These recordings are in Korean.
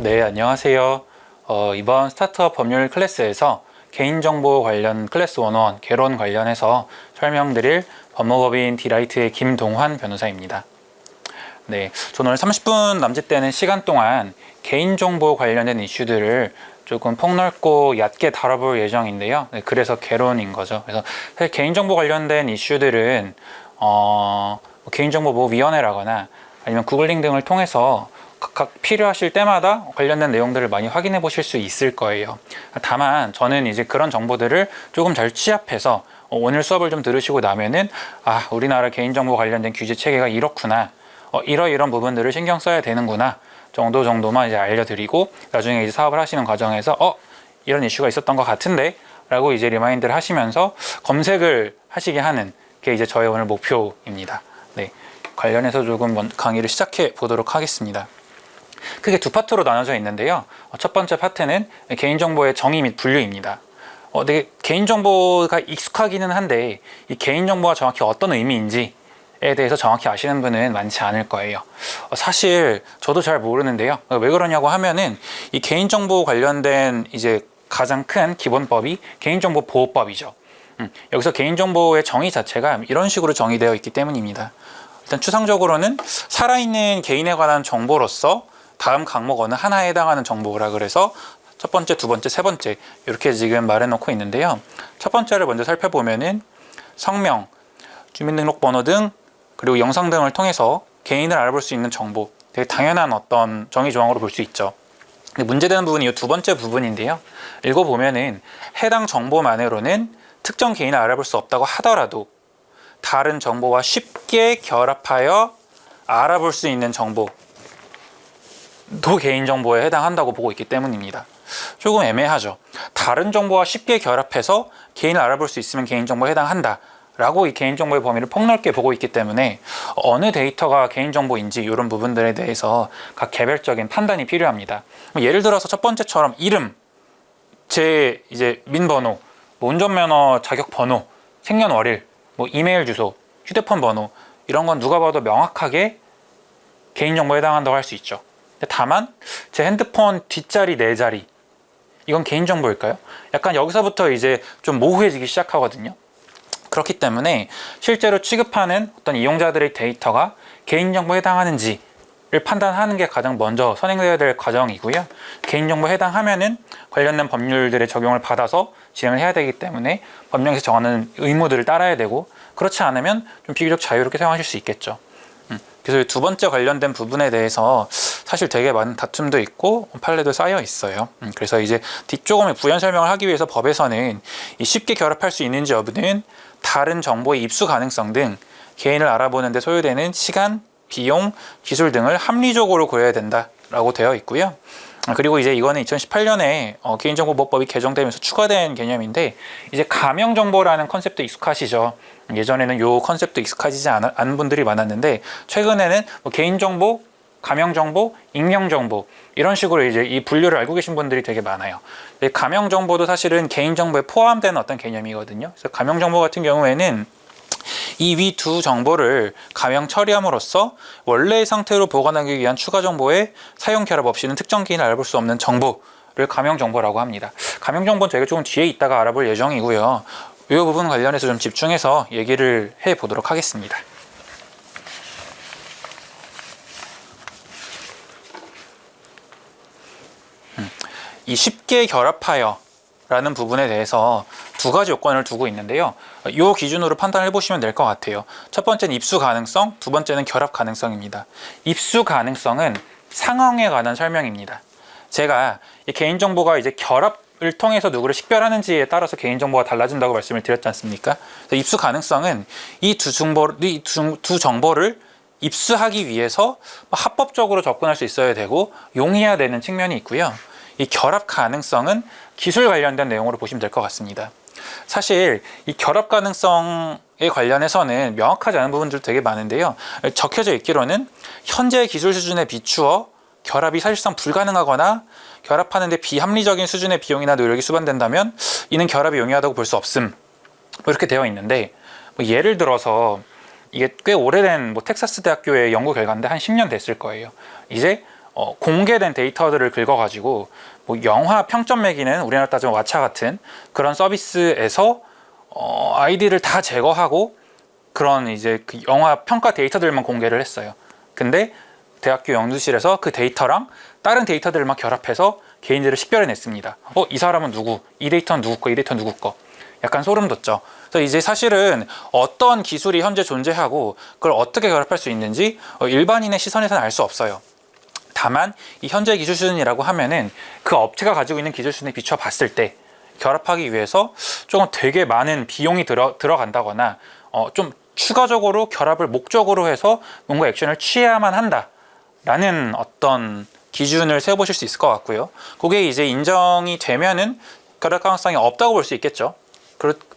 네, 안녕하세요. 이번 스타트업 법률 클래스에서 개인정보 관련 클래스 101 개론 관련해서 설명드릴 법무법인 디라이트의 김동환 변호사입니다. 네, 저는 오늘 30분 남짓되는 시간 동안 개인정보 관련된 이슈들을 조금 폭넓고 얕게 다뤄볼 예정인데요. 네, 그래서 개론인 거죠. 그래서 사실 개인정보 관련된 이슈들은 개인정보보호위원회라거나 아니면 구글링 등을 통해서 각각 필요하실 때마다 관련된 내용들을 많이 확인해 보실 수 있을 거예요. 다만 저는 이제 그런 정보들을 조금 잘 취합해서 오늘 수업을 좀 들으시고 나면은 우리나라 개인정보 관련된 규제 체계가 이렇구나, 이런 부분들을 신경 써야 되는구나 정도만 이제 알려드리고, 나중에 이제 사업을 하시는 과정에서 이런 이슈가 있었던 것 같은데 라고 이제 리마인드를 하시면서 검색을 하시게 하는 게 이제 저의 오늘 목표입니다. 네, 관련해서 조금 강의를 시작해 보도록 하겠습니다. 크게 두 파트로 나눠져 있는데요. 첫 번째 파트는 개인정보의 정의 및 분류입니다. 되게 개인정보가 익숙하기는 한데 이 개인정보가 정확히 어떤 의미인지에 대해서 정확히 아시는 분은 많지 않을 거예요. 사실 저도 잘 모르는데요. 왜 그러냐고 하면은 이 개인정보 관련된 이제 가장 큰 기본법이 개인정보보호법이죠. 여기서 개인정보의 정의 자체가 이런 식으로 정의되어 있기 때문입니다. 일단 추상적으로는 살아있는 개인에 관한 정보로서 다음 항목 어느 하나에 해당하는 정보라 그래서 첫 번째, 두 번째, 세 번째 이렇게 지금 말해놓고 있는데요. 첫 번째를 먼저 살펴보면은 성명, 주민등록번호 등 그리고 영상 등을 통해서 개인을 알아볼 수 있는 정보, 되게 당연한 어떤 정의 조항으로 볼 수 있죠. 근데 문제되는 부분이 이 두 번째 부분인데요. 읽어보면은 해당 정보만으로는 특정 개인을 알아볼 수 없다고 하더라도 다른 정보와 쉽게 결합하여 알아볼 수 있는 정보도 개인정보에 해당한다고 보고 있기 때문입니다. 조금 애매하죠. 다른 정보와 쉽게 결합해서 개인을 알아볼 수 있으면 개인정보에 해당한다 라고 이 개인정보의 범위를 폭넓게 보고 있기 때문에 어느 데이터가 개인정보인지 이런 부분들에 대해서 각 개별적인 판단이 필요합니다. 예를 들어서 첫 번째처럼 이름, 제 이제 민번호, 운전면허 자격번호, 생년월일, 이메일 주소, 휴대폰 번호 이런 건 누가 봐도 명확하게 개인정보에 해당한다고 할 수 있죠. 다만 제 핸드폰 뒷자리, 네 자리 이건 개인정보일까요? 약간 여기서부터 이제 좀 모호해지기 시작하거든요. 그렇기 때문에 실제로 취급하는 어떤 이용자들의 데이터가 개인정보에 해당하는지를 판단하는 게 가장 먼저 선행되어야 될 과정이고요. 개인정보에 해당하면은 관련된 법률들의 적용을 받아서 진행을 해야 되기 때문에 법령에서 정하는 의무들을 따라야 되고, 그렇지 않으면 좀 비교적 자유롭게 사용하실 수 있겠죠. 그래서 두 번째 관련된 부분에 대해서 사실 되게 많은 다툼도 있고 판례도 쌓여 있어요. 그래서 이제 뒤조금의 부연 설명을 하기 위해서 법에서는 이 쉽게 결합할 수 있는지 여부는 다른 정보의 입수 가능성 등 개인을 알아보는 데 소요되는 시간, 비용, 기술 등을 합리적으로 고려해야 된다라고 되어 있고요. 그리고 이제 이거는 2018년에 개인정보보호법이 개정되면서 추가된 개념인데, 이제 가명정보라는 컨셉도 익숙하시죠. 예전에는 요 컨셉도 익숙하지 않은 분들이 많았는데 최근에는 개인정보, 가명정보, 익명정보 이런 식으로 이제 이 분류를 알고 계신 분들이 되게 많아요. 가명정보도 사실은 개인정보에 포함되는 어떤 개념이거든요. 그래서 가명정보 같은 경우에는 이 위 두 정보를 가명 처리함으로써 원래의 상태로 보관하기 위한 추가 정보의 사용 결합 없이는 특정 개인을 알아볼 수 없는 정보를 가명정보라고 합니다. 가명정보는 저희가 조금 뒤에 있다가 알아볼 예정이고요. 이 부분 관련해서 좀 집중해서 얘기를 해 보도록 하겠습니다. 이 쉽게 결합하여 라는 부분에 대해서 두 가지 요건을 두고 있는데요. 이 기준으로 판단을 해보시면 될 것 같아요. 첫 번째는 입수 가능성, 두 번째는 결합 가능성입니다. 입수 가능성은 상황에 관한 설명입니다. 제가 이 개인정보가 이제 결합을 통해서 누구를 식별하는지에 따라서 개인정보가 달라진다고 말씀을 드렸지 않습니까? 입수 가능성은 이 두 정보를 입수하기 위해서 합법적으로 접근할 수 있어야 되고 용이해야 되는 측면이 있고요. 이 결합 가능성은 기술 관련된 내용으로 보시면 될 것 같습니다. 사실 이 결합 가능성에 관련해서는 명확하지 않은 부분들도 되게 많은데요. 적혀져 있기로는 현재 기술 수준에 비추어 결합이 사실상 불가능하거나 결합하는 데 비합리적인 수준의 비용이나 노력이 수반된다면 이는 결합이 용이하다고 볼 수 없음, 이렇게 되어 있는데, 예를 들어서 이게 꽤 오래된 텍사스 대학교의 연구 결과인데 한 10년 됐을 거예요. 이제 공개된 데이터들을 긁어가지고 뭐 영화 평점 매기는 우리나라 따지면 왓챠 같은 그런 서비스에서 아이디를 다 제거하고 그런 이제 그 영화 평가 데이터들만 공개를 했어요. 근데 대학교 연구실에서 그 데이터랑 다른 데이터들만 결합해서 개인들을 식별해냈습니다. 이 사람은 누구? 이 데이터는 누구 거? 이 데이터는 누구 거? 약간 소름 돋죠. 그래서 이제 사실은 어떤 기술이 현재 존재하고 그걸 어떻게 결합할 수 있는지 일반인의 시선에서는 알 수 없어요. 다만 이 현재 기술 수준이라고 하면은 그 업체가 가지고 있는 기술 수준에 비춰 봤을 때 결합하기 위해서 조금 되게 많은 비용이 들어간다거나 좀 추가적으로 결합을 목적으로 해서 뭔가 액션을 취해야만 한다라는 어떤 기준을 세워보실 수 있을 것 같고요. 그게 이제 인정이 되면은 결합 가능성이 없다고 볼 수 있겠죠.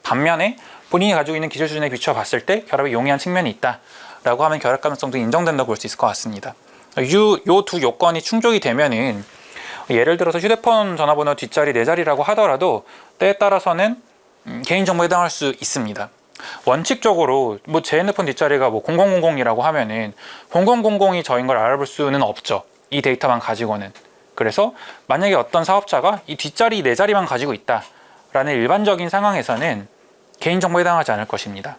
반면에 본인이 가지고 있는 기술 수준에 비춰 봤을 때 결합이 용이한 측면이 있다라고 하면 결합 가능성도 인정된다고 볼 수 있을 것 같습니다. 요 두 요건이 충족이 되면은 예를 들어서 휴대폰 전화번호 뒷자리 4자리라고 하더라도 때에 따라서는 개인정보에 해당할 수 있습니다. 원칙적으로 뭐 제 핸드폰 뒷자리가 뭐 0000이라고 하면은 0000이 저인 걸 알아볼 수는 없죠. 이 데이터만 가지고는. 그래서 만약에 어떤 사업자가 이 뒷자리 4자리만 가지고 있다라는 일반적인 상황에서는 개인정보에 해당하지 않을 것입니다.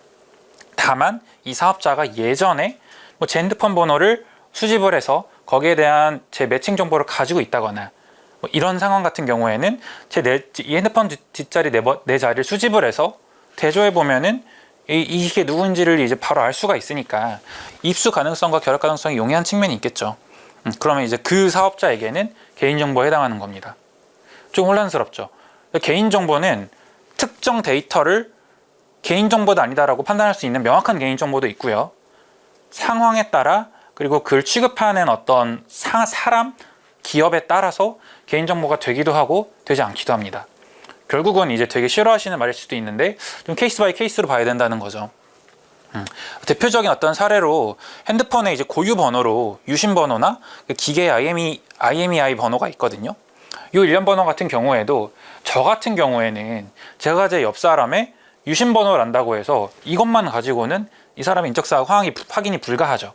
다만 이 사업자가 예전에 뭐 제 핸드폰 번호를 수집을 해서 거기에 대한 제 매칭 정보를 가지고 있다거나 뭐 이런 상황 같은 경우에는 이 핸드폰 뒷자리 4자리를 수집을 해서 대조해 보면은 이게 누군지를 이제 바로 알 수가 있으니까 입수 가능성과 결합 가능성이 용이한 측면이 있겠죠. 그러면 이제 그 사업자에게는 개인정보에 해당하는 겁니다. 좀 혼란스럽죠. 개인정보는 특정 데이터를 개인정보도 아니다라고 판단할 수 있는 명확한 개인정보도 있고요. 상황에 따라 그리고 그걸 취급하는 어떤 사람, 기업에 따라서 개인정보가 되기도 하고 되지 않기도 합니다. 결국은 이제 되게 싫어하시는 말일 수도 있는데 좀 케이스 바이 케이스로 봐야 된다는 거죠. 대표적인 어떤 사례로 핸드폰의 이제 고유 번호로 유심 번호나 기계 IMEI 번호가 있거든요. 이 일련 번호 같은 경우에도 저 같은 경우에는 제가 제 옆 사람의 유심 번호를 안다고 해서 이것만 가지고는 이 사람의 인적사항 확인이 불가하죠.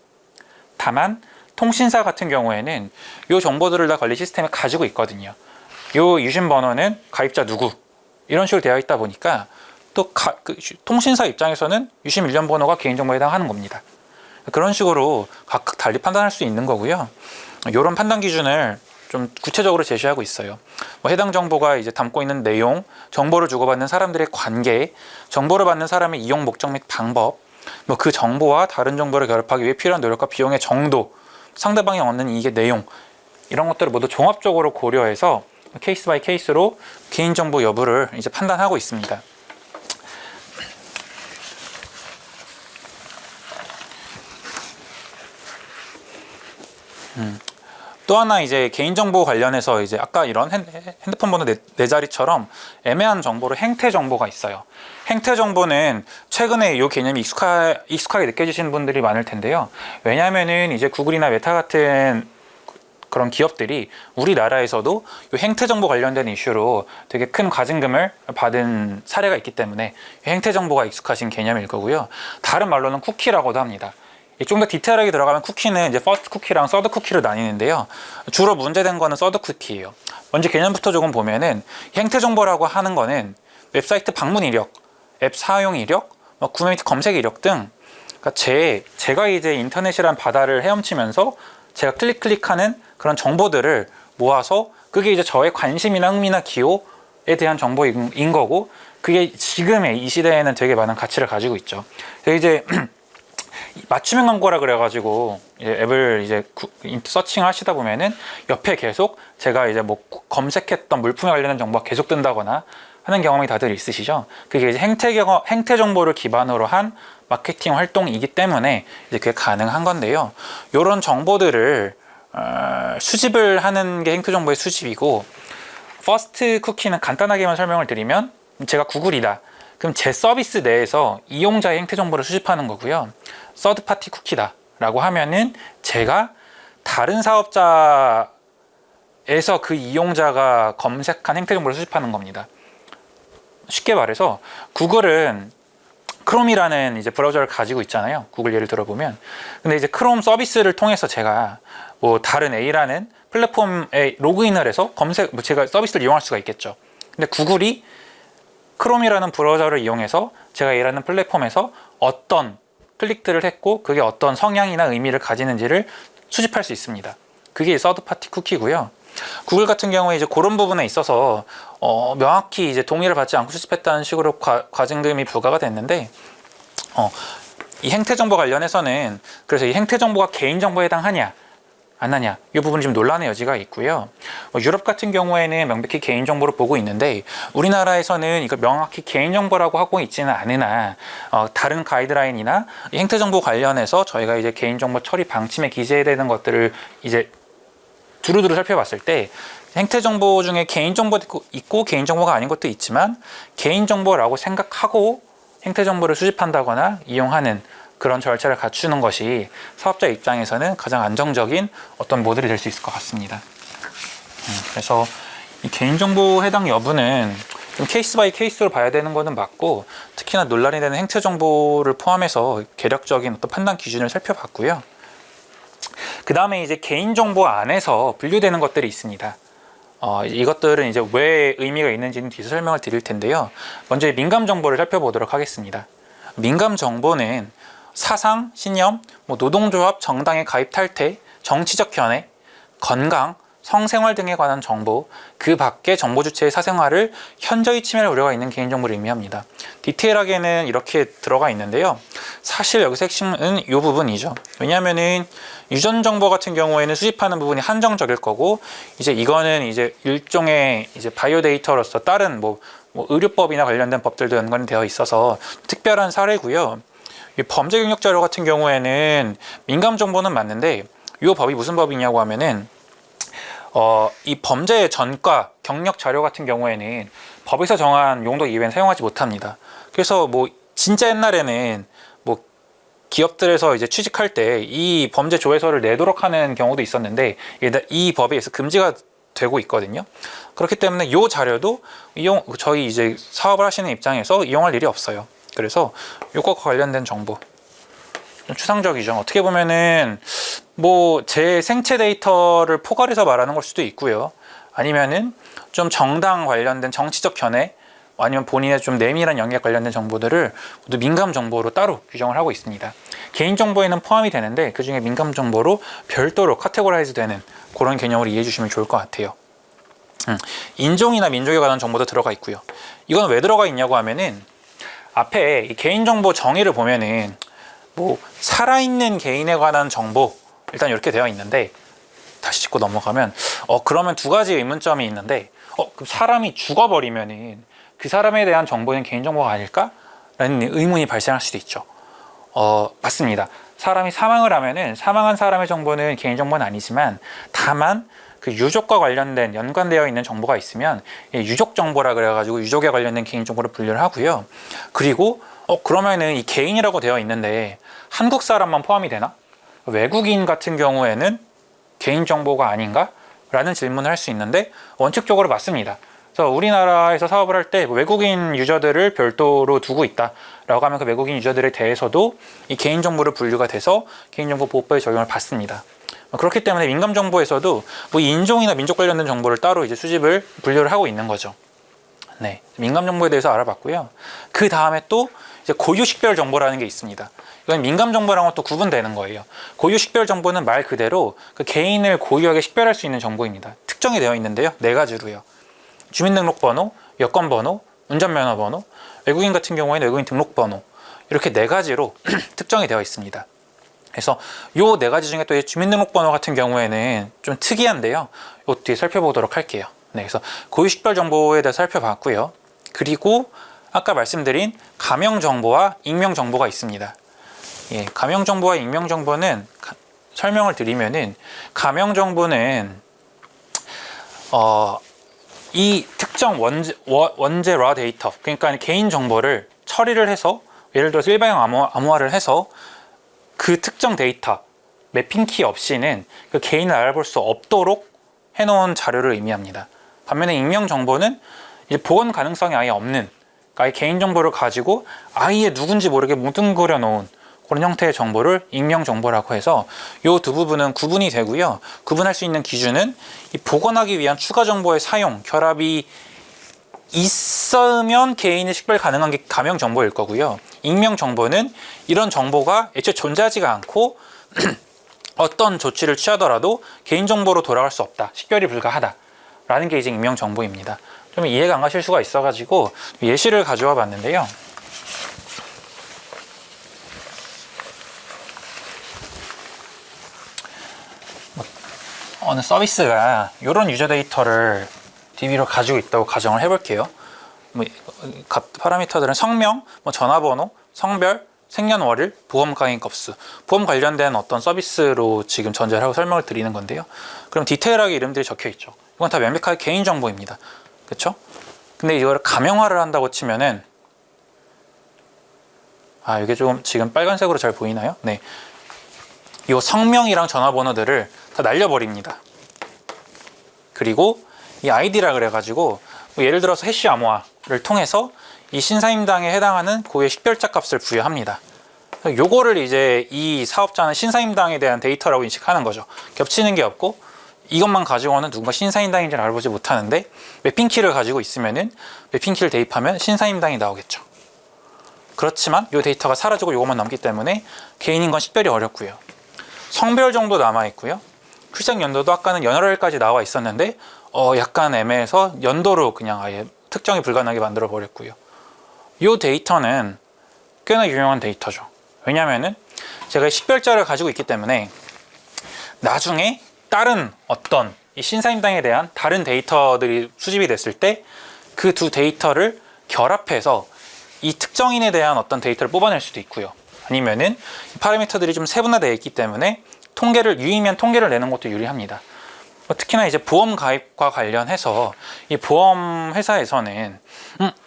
다만 통신사 같은 경우에는 이 정보들을 다 관리 시스템에 가지고 있거든요. 이 유심 번호는 가입자 누구 이런 식으로 되어 있다 보니까 또 통신사 입장에서는 유심 일련 번호가 개인정보에 해당하는 겁니다. 그런 식으로 각각 달리 판단할 수 있는 거고요. 이런 판단 기준을 좀 구체적으로 제시하고 있어요. 뭐 해당 정보가 이제 담고 있는 내용, 정보를 주고받는 사람들의 관계, 정보를 받는 사람의 이용 목적 및 방법, 뭐 그 정보와 다른 정보를 결합하기 위해 필요한 노력과 비용의 정도, 상대방이 얻는 이익의 내용 이런 것들을 모두 종합적으로 고려해서 케이스 바이 케이스로 개인정보 여부를 이제 판단하고 있습니다. 또 하나 이제 개인정보 관련해서 이제 아까 이런 핸드폰 번호 네 자리처럼 애매한 정보로 행태 정보가 있어요. 행태 정보는 최근에 이 개념이 익숙하게 느껴지시는 분들이 많을 텐데요. 왜냐하면은 이제 구글이나 메타 같은 그런 기업들이 우리나라에서도 이 행태 정보 관련된 이슈로 되게 큰 과징금을 받은 사례가 있기 때문에 행태 정보가 익숙하신 개념일 거고요. 다른 말로는 쿠키라고도 합니다. 좀 더 디테일하게 들어가면 쿠키는 이제 퍼스트 쿠키랑 서드 쿠키로 나뉘는데요. 주로 문제된 거는 서드 쿠키예요. 먼저 개념부터 조금 보면은 행태 정보라고 하는 거는 웹사이트 방문 이력, 앱 사용 이력, 구매 및 검색 이력 등 그러니까 제가 이제 인터넷이란 바다를 헤엄치면서 제가 클릭하는 그런 정보들을 모아서 그게 이제 저의 관심이나 흥미나 기호에 대한 정보인 거고 그게 지금의 이 시대에는 되게 많은 가치를 가지고 있죠. 이제 맞춤형 광고라 그래가지고 앱을 이제 서칭을 하시다 보면은 옆에 계속 제가 이제 뭐 검색했던 물품에 관련된 정보가 계속 뜬다거나 하는 경험이 다들 있으시죠? 그게 이제 행태 정보를 기반으로 한 마케팅 활동이기 때문에 이제 그게 가능한 건데요. 이런 정보들을 수집을 하는 게 행태 정보의 수집이고, 퍼스트 쿠키는 간단하게만 설명을 드리면 제가 구글이다. 그럼 제 서비스 내에서 이용자의 행태 정보를 수집하는 거고요. 서드 파티 쿠키다 라고 하면은 제가 다른 사업자에서 그 이용자가 검색한 행태 정보를 수집하는 겁니다. 쉽게 말해서 구글은 크롬이라는 이제 브라우저를 가지고 있잖아요. 구글 예를 들어보면. 근데 이제 크롬 서비스를 통해서 제가 뭐 다른 A라는 플랫폼에 로그인을 해서 검색, 제가 서비스를 이용할 수가 있겠죠. 근데 구글이 크롬이라는 브라우저를 이용해서 제가 A라는 플랫폼에서 어떤 클릭들을 했고 그게 어떤 성향이나 의미를 가지는지를 수집할 수 있습니다. 그게 서드파티 쿠키고요. 구글 같은 경우에 이제 그런 부분에 있어서 명확히 이제 동의를 받지 않고 수집했다는 식으로 과징금이 부과가 됐는데, 이 행태 정보 관련해서는 그래서 이 행태 정보가 개인 정보에 해당하냐 안 하냐 이 부분이 좀 논란의 여지가 있고요. 유럽 같은 경우에는 명백히 개인 정보로 보고 있는데 우리나라에서는 이걸 명확히 개인 정보라고 하고 있지는 않으나 다른 가이드라인이나 이 행태 정보 관련해서 저희가 이제 개인 정보 처리 방침에 기재해야 되는 것들을 이제 두루두루 살펴봤을 때 행태 정보 중에 개인 정보도 있고 개인 정보가 아닌 것도 있지만 개인 정보라고 생각하고 행태 정보를 수집한다거나 이용하는 그런 절차를 갖추는 것이 사업자 입장에서는 가장 안정적인 어떤 모델이 될 수 있을 것 같습니다. 그래서 이 개인정보 해당 여부는 좀 케이스 바이 케이스로 봐야 되는 것은 맞고, 특히나 논란이 되는 행태 정보를 포함해서 개략적인 어떤 판단 기준을 살펴봤고요. 그 다음에 이제 개인정보 안에서 분류되는 것들이 있습니다. 이것들은 이제 왜 의미가 있는지는 뒤에서 설명을 드릴 텐데요. 먼저 민감 정보를 살펴보도록 하겠습니다. 민감 정보는 사상, 신념, 노동조합, 정당의 가입 탈퇴, 정치적 견해, 건강, 성생활 등에 관한 정보, 그 밖의 정보 주체의 사생활을 현저히 침해할 우려가 있는 개인정보를 의미합니다. 디테일하게는 이렇게 들어가 있는데요. 사실 여기서 핵심은 이 부분이죠. 왜냐하면은 유전 정보 같은 경우에는 수집하는 부분이 한정적일 거고, 이제 이거는 이제 일종의 이제 바이오 데이터로서 다른 의료법이나 관련된 법들도 연관이 되어 있어서 특별한 사례고요. 이 범죄 경력 자료 같은 경우에는 민감 정보는 맞는데 이 법이 무슨 법이냐고 하면은 이 범죄의 전과 경력 자료 같은 경우에는 법에서 정한 용도 이외에는 사용하지 못합니다. 그래서 진짜 옛날에는 기업들에서 이제 취직할 때 이 범죄 조회서를 내도록 하는 경우도 있었는데 이 법에 의해서 금지가 되고 있거든요. 그렇기 때문에 이 자료도 저희 이제 사업을 하시는 입장에서 이용할 일이 없어요. 그래서 이것과 관련된 정보 좀 추상적이죠. 어떻게 보면은 제 생체 데이터를 포괄해서 말하는 걸 수도 있고요. 아니면은 좀 정당 관련된 정치적 견해, 아니면 본인의 좀 내밀한 영역 관련된 정보들을 모두 민감 정보로 따로 규정을 하고 있습니다. 개인 정보에는 포함이 되는데 그 중에 민감 정보로 별도로 카테고라이즈 되는 그런 개념으로 이해해 주시면 좋을 것 같아요. 인종이나 민족에 관한 정보도 들어가 있고요. 이건 왜 들어가 있냐고 하면은 앞에 이 개인정보 정의를 보면은 살아있는 개인에 관한 정보 일단 이렇게 되어 있는데, 다시 짚고 넘어가면 그러면 두 가지 의문점이 있는데 그럼 사람이 죽어버리면은 그 사람에 대한 정보는 개인정보가 아닐까? 라는 의문이 발생할 수도 있죠. 맞습니다. 사람이 사망을 하면은 사망한 사람의 정보는 개인정보는 아니지만 다만 그 유족과 관련된 연관되어 있는 정보가 있으면 유족 정보라 그래가지고 유족에 관련된 개인정보를 분류를 하고요. 그리고 그러면은 이 개인이라고 되어 있는데 한국 사람만 포함이 되나? 외국인 같은 경우에는 개인정보가 아닌가? 라는 질문을 할 수 있는데 원칙적으로 맞습니다. 그래서 우리나라에서 사업을 할 때 외국인 유저들을 별도로 두고 있다라고 하면 그 외국인 유저들에 대해서도 이 개인정보를 분류가 돼서 개인정보 보호법의 적용을 받습니다. 그렇기 때문에 민감 정보에서도 인종이나 민족 관련된 정보를 따로 이제 수집을 분류를 하고 있는 거죠. 네, 민감 정보에 대해서 알아봤고요. 그 다음에 또 이제 고유 식별 정보라는 게 있습니다. 이건 민감 정보랑은 또 구분되는 거예요. 고유 식별 정보는 말 그대로 그 개인을 고유하게 식별할 수 있는 정보입니다. 특정이 되어 있는데요, 4가지로요. 주민등록번호, 여권번호, 운전면허번호, 외국인 같은 경우에는 외국인 등록번호, 이렇게 4가지로 특정이 되어 있습니다. 그래서 요 4가지 중에 또 주민등록번호 같은 경우에는 좀 특이한데요. 요 뒤에 살펴보도록 할게요. 네, 그래서 고유 식별 정보에 대해서 살펴봤고요. 그리고 아까 말씀드린 가명 정보와 익명 정보가 있습니다. 예, 가명 정보와 익명 정보는 설명을 드리면은, 가명 정보는 이 특정 원재 라 데이터, 그러니까 개인 정보를 처리를 해서 예를 들어서 일반형 암호화를 해서 그 특정 데이터 매핑 키 없이는 그 개인을 알아볼 수 없도록 해놓은 자료를 의미합니다. 반면에 익명 정보는 이제 복원 가능성이 아예 없는, 아예 개인 정보를 가지고 아예 누군지 모르게 뭉뚱그려 놓은 그런 형태의 정보를 익명 정보라고 해서 이 두 부분은 구분이 되고요. 구분할 수 있는 기준은 이 복원하기 위한 추가 정보의 사용, 결합이 있으면 개인의 식별 가능한 게 가명 정보일 거고요. 익명 정보는 이런 정보가 애초에 존재하지가 않고 어떤 조치를 취하더라도 개인정보로 돌아갈 수 없다, 식별이 불가하다라는 게 이제 익명 정보입니다. 좀 이해가 안 가실 수가 있어가지고 예시를 가져와 봤는데요. 어느 서비스가 이런 유저 데이터를 DB로 가지고 있다고 가정을 해볼게요. 파라미터들은 성명, 전화번호, 성별, 생년월일, 보험 가입 건수, 보험 관련된 어떤 서비스로 지금 전제를 하고 설명을 드리는 건데요. 그럼 디테일하게 이름들이 적혀 있죠. 이건 다 명백하게 개인 정보입니다. 그렇죠? 근데 이걸 가명화를 한다고 치면은 이게 조금 지금 빨간색으로 잘 보이나요? 네. 이 성명이랑 전화번호들을 다 날려버립니다. 그리고 이 아이디라 그래가지고 예를 들어서 해시 암호화를 통해서 이 신사임당에 해당하는 고유의 식별자 값을 부여합니다. 요거를 이제 이 사업자는 신사임당에 대한 데이터라고 인식하는 거죠. 겹치는 게 없고 이것만 가지고는 누군가 신사임당인지를 알아보지 못하는데 매핑키를 가지고 있으면은 매핑키를 대입하면 신사임당이 나오겠죠. 그렇지만 이 데이터가 사라지고 요것만 남기 때문에 개인인 건 식별이 어렵고요. 성별 정도 남아 있고요. 출생 연도도 아까는 연월일까지 나와 있었는데 약간 애매해서 연도로 그냥 아예 특정이 불가능하게 만들어 버렸고요. 이 데이터는 꽤나 유용한 데이터죠. 왜냐하면은 제가 식별자를 가지고 있기 때문에 나중에 다른 어떤 이 신사임당에 대한 다른 데이터들이 수집이 됐을 때 그 두 데이터를 결합해서 이 특정인에 대한 어떤 데이터를 뽑아낼 수도 있고요. 아니면은 파라미터들이 좀 세분화되어 있기 때문에 유의미한 통계를 내는 것도 유리합니다. 특히나 이제 보험 가입과 관련해서 이 보험 회사에서는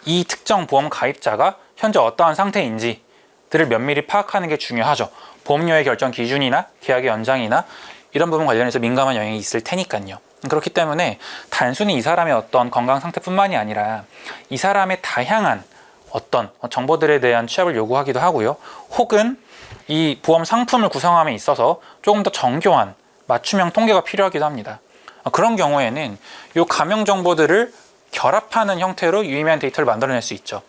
이 특정 보험 가입자가 현재 어떠한 상태인지들을 면밀히 파악하는 게 중요하죠. 보험료의 결정 기준이나 계약의 연장이나 이런 부분 관련해서 민감한 영향이 있을 테니까요. 그렇기 때문에 단순히 이 사람의 어떤 건강 상태뿐만이 아니라 이 사람의 다양한 어떤 정보들에 대한 취합을 요구하기도 하고요. 혹은 이 보험 상품을 구성함에 있어서 조금 더 정교한 맞춤형 통계가 필요하기도 합니다. 그런 경우에는 이 가명 정보들을 결합하는 형태로 유의미한 데이터를 만들어낼 수 있죠.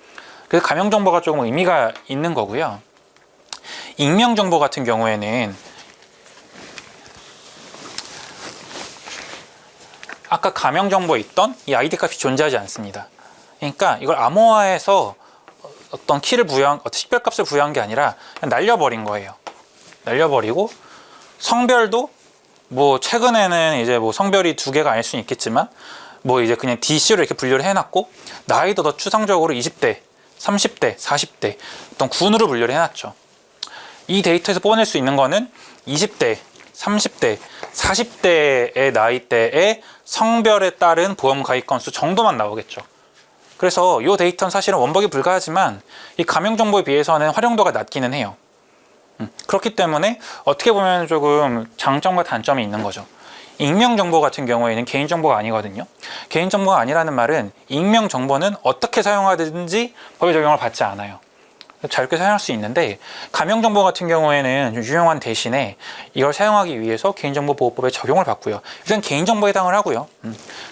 그래서 가명 정보가 조금 의미가 있는 거고요. 익명 정보 같은 경우에는 아까 가명 정보에 있던 이 아이디 값이 존재하지 않습니다. 그러니까 이걸 암호화해서 어떤 키를 식별값을 부여한 게 아니라 그냥 날려버린 거예요. 날려버리고 성별도 최근에는 이제 성별이 두 개가 아닐 수는 있겠지만 이제 그냥 DC로 이렇게 분류를 해놨고 나이도 더 추상적으로 20대, 30대, 40대 어떤 군으로 분류를 해놨죠. 이 데이터에서 뽑아낼 수 있는 거는 20대, 30대, 40대의 나이대의 성별에 따른 보험 가입 건수 정도만 나오겠죠. 그래서 이 데이터는 사실은 원복이 불가하지만 이 가명 정보에 비해서는 활용도가 낮기는 해요. 그렇기 때문에 어떻게 보면 조금 장점과 단점이 있는 거죠. 익명 정보 같은 경우에는 개인 정보가 아니거든요. 개인 정보가 아니라는 말은 익명 정보는 어떻게 사용하든지 법의 적용을 받지 않아요. 자유롭게 사용할 수 있는데 가명 정보 같은 경우에는 유용한 대신에 이걸 사용하기 위해서 개인정보보호법에 적용을 받고요. 일단 개인정보에 해당을 하고요.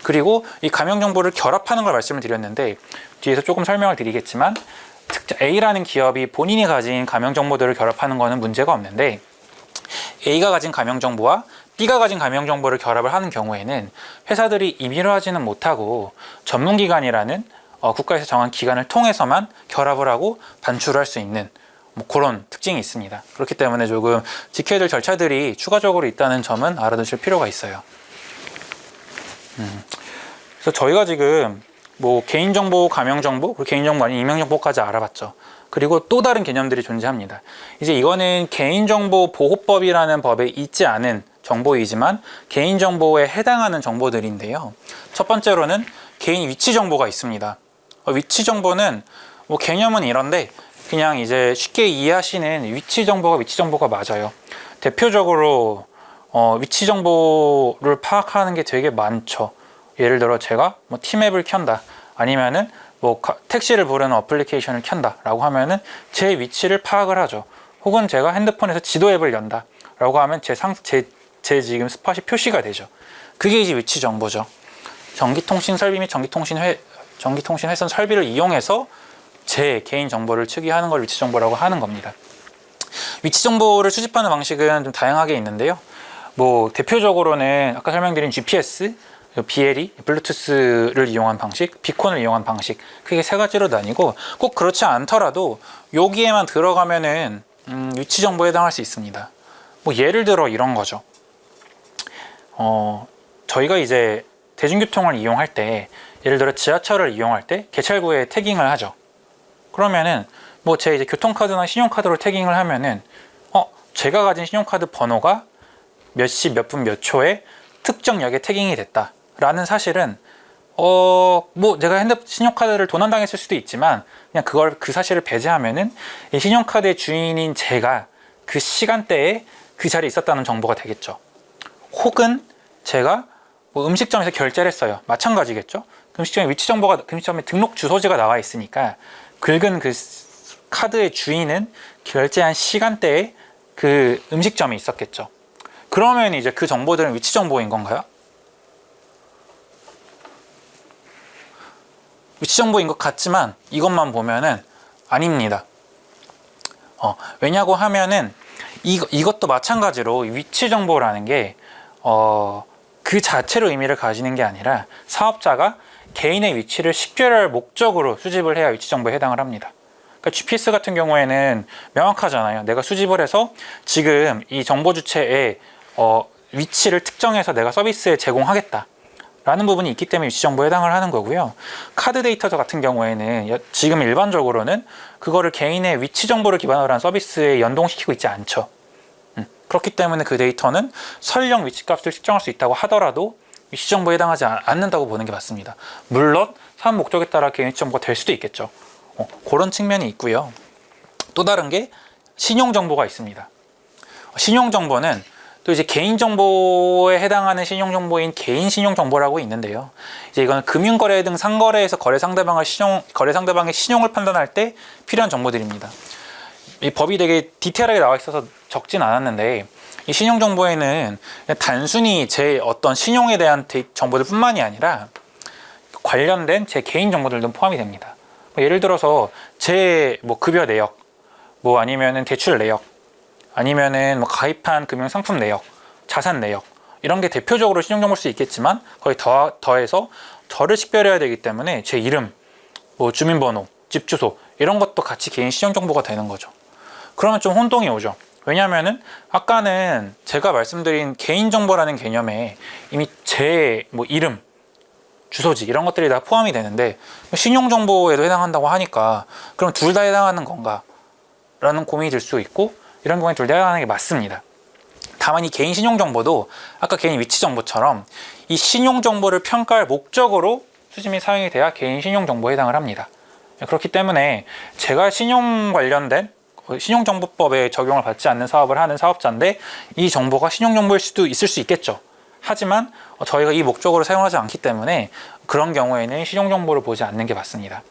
그리고 이 가명 정보를 결합하는 걸 말씀을 드렸는데 뒤에서 조금 설명을 드리겠지만 A라는 기업이 본인이 가진 가명 정보들을 결합하는 거는 문제가 없는데 A가 가진 가명 정보와 B가 가진 가명 정보를 결합을 하는 경우에는 회사들이 임의로 하지는 못하고 전문기관이라는 국가에서 정한 기관을 통해서만 결합을 하고 반출을 할 수 있는 그런 특징이 있습니다. 그렇기 때문에 조금 지켜야 될 절차들이 추가적으로 있다는 점은 알아두실 필요가 있어요. 그래서 저희가 지금 개인정보, 가명정보, 그리고 개인정보 아닌 익명정보까지 알아봤죠. 그리고 또 다른 개념들이 존재합니다. 이제 이거는 개인정보보호법이라는 법에 있지 않은 정보이지만 개인정보에 해당하는 정보들인데요. 첫 번째로는 개인 위치 정보가 있습니다. 위치 정보는 개념은 이런데 그냥 이제 쉽게 이해하시는 위치 정보가 맞아요. 대표적으로 위치 정보를 파악하는 게 되게 많죠. 예를 들어 제가 티맵을 켠다 아니면은 택시를 부르는 어플리케이션을 켠다 라고 하면은 제 위치를 파악을 하죠. 혹은 제가 핸드폰에서 지도 앱을 연다 라고 하면 제 지금 스팟이 표시가 되죠. 그게 이제 위치 정보죠. 전기통신 설비 및 전기통신 회선 설비를 이용해서 제 개인 정보를 측이하는 걸 위치 정보라고 하는 겁니다. 위치 정보를 수집하는 방식은 좀 다양하게 있는데요. 뭐 대표적으로는 아까 설명드린 GPS, BLE, 블루투스를 이용한 방식, 비콘을 이용한 방식, 크게 세 가지로 나뉘고, 꼭 그렇지 않더라도 여기에만 들어가면은 위치 정보에 해당할 수 있습니다. 뭐 예를 들어 이런 거죠. 저희가 이제 대중교통을 이용할 때, 예를 들어 지하철을 이용할 때 개찰구에 태깅을 하죠. 그러면은 뭐 제 이제 교통카드나 신용카드로 태깅을 하면은 제가 가진 신용카드 번호가 몇 시 몇 분 몇 초에 특정 역에 태깅이 됐다 라는 사실은 뭐 제가 신용카드를 도난당했을 수도 있지만 그냥 그 사실을 배제하면은 이 신용카드의 주인인 제가 그 시간대에 그 자리에 있었다는 정보가 되겠죠. 혹은 제가 뭐 음식점에서 결제를 했어요. 마찬가지겠죠. 그 음식점에 위치 정보가, 그 음식점에 등록 주소지가 나와 있으니까 긁은 그 카드의 주인은 결제한 시간대에 그 음식점에 있었겠죠. 그러면 이제 그 정보들은 위치 정보인 건가요? 위치 정보인 것 같지만 이것만 보면은 아닙니다. 왜냐고 하면은 이것도 마찬가지로 위치 정보라는 게 그 자체로 의미를 가지는 게 아니라 사업자가 개인의 위치를 식별할 목적으로 수집을 해야 위치 정보에 해당을 합니다. 그러니까 GPS 같은 경우에는 명확하잖아요. 내가 수집을 해서 지금 이 정보 주체의 위치를 특정해서 내가 서비스에 제공하겠다 라는 부분이 있기 때문에 위치 정보에 해당을 하는 거고요. 카드 데이터 같은 경우에는 지금 일반적으로는 그거를 개인의 위치 정보를 기반으로 한 서비스에 연동시키고 있지 않죠. 그렇기 때문에 그 데이터는 설령 위치값을 측정할 수 있다고 하더라도 위치 정보에 해당하지 않는다고 보는 게 맞습니다. 물론 사업 목적에 따라 개인 위치 정보가 될 수도 있겠죠. 그런 측면이 있고요. 또 다른 게 신용 정보가 있습니다. 신용 정보는 또 이제 개인 정보에 해당하는 신용 정보인 개인 신용 정보라고 있는데요. 이제 이거는 금융거래 등 상거래에서 거래 상대방의 신용을 판단할 때 필요한 정보들입니다. 이 법이 되게 디테일하게 나와 있어서 적진 않았는데, 이 신용 정보에는 단순히 제 어떤 신용에 대한 정보들뿐만이 아니라 관련된 제 개인 정보들도 포함이 됩니다. 예를 들어서 제 뭐 급여 내역, 뭐 아니면은 대출 내역, 아니면은 뭐 가입한 금융 상품 내역, 자산 내역, 이런 게 대표적으로 신용 정보일 수 있겠지만 거의 더해서 저를 식별해야 되기 때문에 제 이름, 뭐 주민번호, 집 주소 이런 것도 같이 개인 신용 정보가 되는 거죠. 그러면 좀 혼동이 오죠. 왜냐면은 아까는 제가 말씀드린 개인 정보라는 개념에 이미 제 뭐 이름, 주소지 이런 것들이 다 포함이 되는데 신용 정보에도 해당한다고 하니까 그럼 둘 다 해당하는 건가? 라는 고민이 들 수 있고, 이런 경우에 둘 다 해당하는 게 맞습니다. 다만 이 개인 신용 정보도 아까 개인 위치 정보처럼 이 신용 정보를 평가할 목적으로 수집 및 사용이 돼야 개인 신용 정보에 해당을 합니다. 그렇기 때문에 제가 신용 관련된 신용정보법에 적용을 받지 않는 사업을 하는 사업자인데 이 정보가 신용정보일 수도 있을 수 있겠죠. 하지만 저희가 이 목적으로 사용하지 않기 때문에 그런 경우에는 신용정보를 보지 않는 게 맞습니다.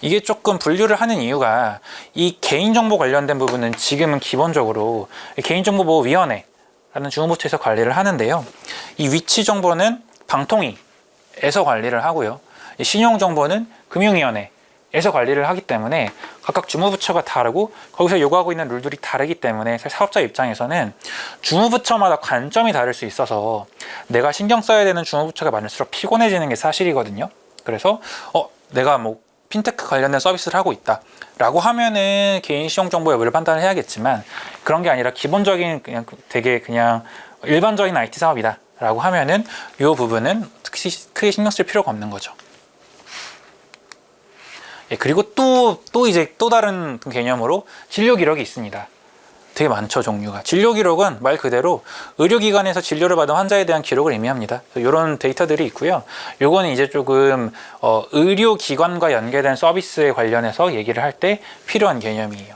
이게 조금 분류를 하는 이유가, 이 개인정보 관련된 부분은 지금은 기본적으로 개인정보보호위원회라는 중앙부처에서 관리를 하는데요. 이 위치정보는 방통위에서 관리를 하고요. 이 신용정보는 금융위원회에서 관리를 하기 때문에 각각 주무부처가 다르고 거기서 요구하고 있는 룰들이 다르기 때문에 사업자 입장에서는 주무부처마다 관점이 다를 수 있어서 내가 신경 써야 되는 주무부처가 많을수록 피곤해지는 게 사실이거든요. 그래서 내가 뭐 핀테크 관련된 서비스를 하고 있다 라고 하면은 개인 신용 정보 여부를 판단을 해야겠지만, 그런 게 아니라 기본적인 그냥 일반적인 IT 사업이다 라고 하면은 이 부분은 크게 신경 쓸 필요가 없는 거죠. 그리고 또 다른 개념으로 진료 기록이 있습니다. 되게 많죠, 종류가. 진료 기록은 말 그대로 의료기관에서 진료를 받은 환자에 대한 기록을 의미합니다. 이런 데이터들이 있고요. 요거는 이제 조금 의료기관과 연계된 서비스에 관련해서 얘기를 할 때 필요한 개념이에요.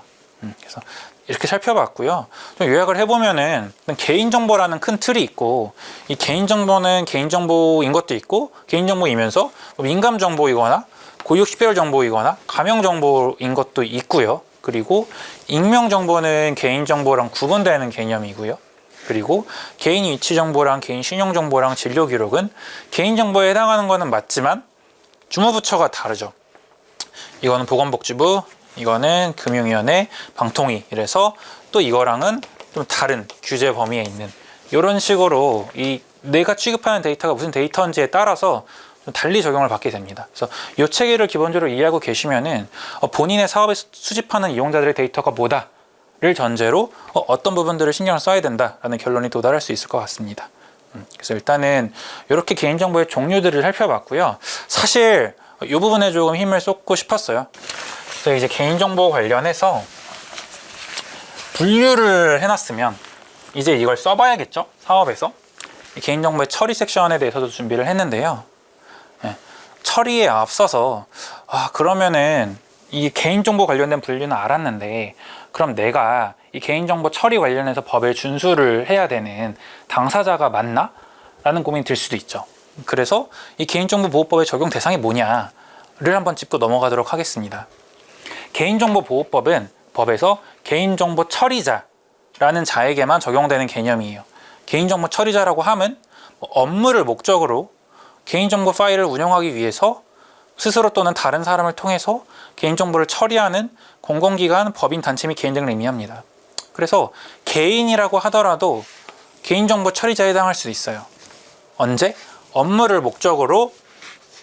그래서 이렇게 살펴봤고요. 좀 요약을 해보면은 개인정보라는 큰 틀이 있고, 이 개인정보는 개인정보인 것도 있고 개인정보이면서 민감정보이거나 고유식별 정보이거나 가명 정보인 것도 있고요. 그리고 익명정보는 개인정보랑 구분되는 개념이고요. 그리고 개인 위치정보랑 개인 신용정보랑 진료기록은 개인정보에 해당하는 거는 맞지만 주무부처가 다르죠. 이거는 보건복지부, 이거는 금융위원회, 방통위, 이래서 또 이거랑은 좀 다른 규제 범위에 있는 이런 식으로 이 내가 취급하는 데이터가 무슨 데이터인지에 따라서 좀 달리 적용을 받게 됩니다. 그래서 이 체계를 기본적으로 이해하고 계시면은 본인의 사업에 수집하는 이용자들의 데이터가 뭐다를 전제로 어떤 부분들을 신경을 써야 된다라는 결론이 도달할 수 있을 것 같습니다. 그래서 일단은 이렇게 개인정보의 종류들을 살펴봤고요. 사실 이 부분에 조금 힘을 쏟고 싶었어요. 그래서 이제 개인정보 관련해서 분류를 해놨으면 이제 이걸 써봐야겠죠? 사업에서. 개인정보의 처리 섹션에 대해서도 준비를 했는데요. 처리에 앞서서 그러면은 이 개인정보 관련된 분류는 알았는데 그럼 내가 이 개인정보 처리 관련해서 법에 준수를 해야 되는 당사자가 맞나? 라는 고민이 들 수도 있죠. 그래서 이 개인정보보호법의 적용 대상이 뭐냐를 한번 짚고 넘어가도록 하겠습니다. 개인정보보호법은 법에서 개인정보 처리자라는 자에게만 적용되는 개념이에요. 개인정보 처리자라고 하면 업무를 목적으로 개인정보 파일을 운영하기 위해서 스스로 또는 다른 사람을 통해서 개인정보를 처리하는 공공기관, 법인, 단체 및 개인 등을 의미합니다. 그래서 개인이라고 하더라도 개인정보 처리자에 해당할 수도 있어요. 언제? 업무를 목적으로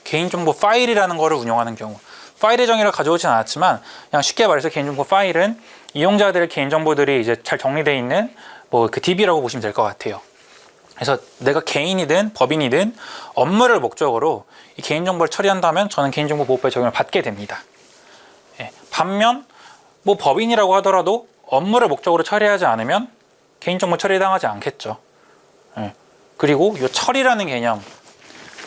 개인정보 파일이라는 거를 운영하는 경우. 파일의 정의를 가져오진 않았지만 그냥 쉽게 말해서 개인정보 파일은 이용자들의 개인정보들이 이제 잘 정리되어 있는 그 DB라고 보시면 될 것 같아요. 그래서 내가 개인이든 법인이든 업무를 목적으로 이 개인정보를 처리한다면 저는 개인정보보호법의 적용을 받게 됩니다. 반면 법인이라고 하더라도 업무를 목적으로 처리하지 않으면 개인정보 처리에 해당하지 않겠죠. 그리고 이 처리라는 개념에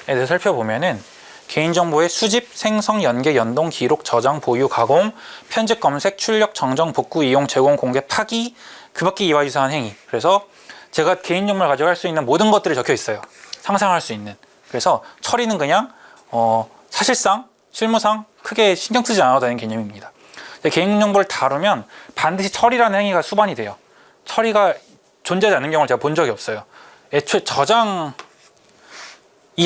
대해서 살펴보면은 개인정보의 수집, 생성, 연계, 연동, 기록, 저장, 보유, 가공, 편집, 검색, 출력, 정정, 복구, 이용, 제공, 공개, 파기, 그 밖에 이와 유사한 행위. 그래서 제가 개인정보를 가져갈 수 있는 모든 것들이 적혀 있어요. 상상할 수 있는. 그래서 처리는 그냥 사실상, 실무상 크게 신경 쓰지 않아도 되는 개념입니다. 개인정보를 다루면 반드시 처리라는 행위가 수반이 돼요. 처리가 존재하지 않는 경우를 제가 본 적이 없어요. 애초에 저장이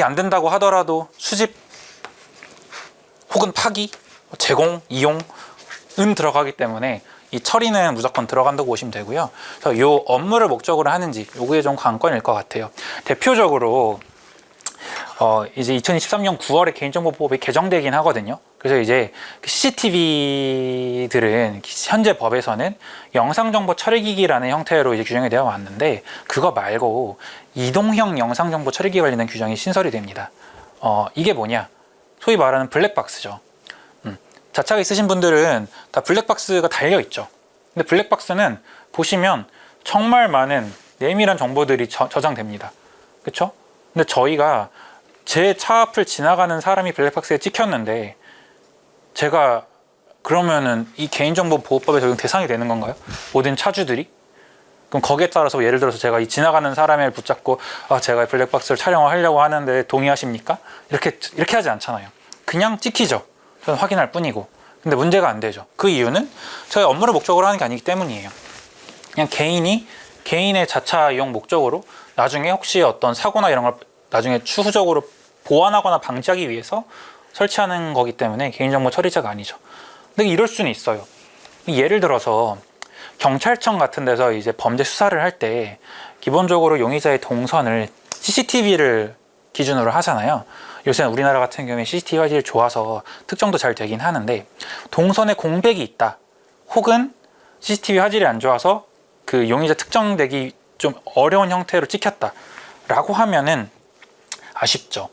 안 된다고 하더라도 수집 혹은 파기, 제공, 이용은 들어가기 때문에 이 처리는 무조건 들어간다고 보시면 되고요. 그래서 이 업무를 목적으로 하는지 요게 좀 관건일 것 같아요. 대표적으로 이제 2023년 9월에 개인정보법이 개정되긴 하거든요. 그래서 이제 CCTV들은 현재 법에서는 영상정보 처리기기라는 형태로 이제 규정이 되어 왔는데 그거 말고 이동형 영상정보 처리기 관련된 규정이 신설이 됩니다. 이게 뭐냐? 소위 말하는 블랙박스죠. 자차가 있으신 분들은 다 블랙박스가 달려있죠. 근데 블랙박스는 보시면 정말 많은 내밀한 정보들이 저장됩니다. 그쵸? 근데 저희가 제 차 앞을 지나가는 사람이 블랙박스에 찍혔는데 제가 그러면은 이 개인정보보호법에 적용 대상이 되는 건가요? 모든 차주들이? 그럼 거기에 따라서 예를 들어서 제가 이 지나가는 사람을 붙잡고 제가 블랙박스를 촬영을 하려고 하는데 동의하십니까? 이렇게 하지 않잖아요. 그냥 찍히죠. 저는 확인할 뿐이고. 근데 문제가 안 되죠. 그 이유는 저희 업무를 목적으로 하는 게 아니기 때문이에요. 그냥 개인의 자차 이용 목적으로 나중에 혹시 어떤 사고나 이런 걸 나중에 추후적으로 보완하거나 방지하기 위해서 설치하는 거기 때문에 개인정보 처리자가 아니죠. 근데 이럴 수는 있어요. 예를 들어서 경찰청 같은 데서 이제 범죄 수사를 할 때 기본적으로 용의자의 동선을 CCTV를 기준으로 하잖아요. 요새는 우리나라 같은 경우에 CCTV 화질이 좋아서 특정도 잘 되긴 하는데 동선에 공백이 있다 혹은 CCTV 화질이 안 좋아서 그 용의자 특정되기 좀 어려운 형태로 찍혔다 라고 하면은 아쉽죠.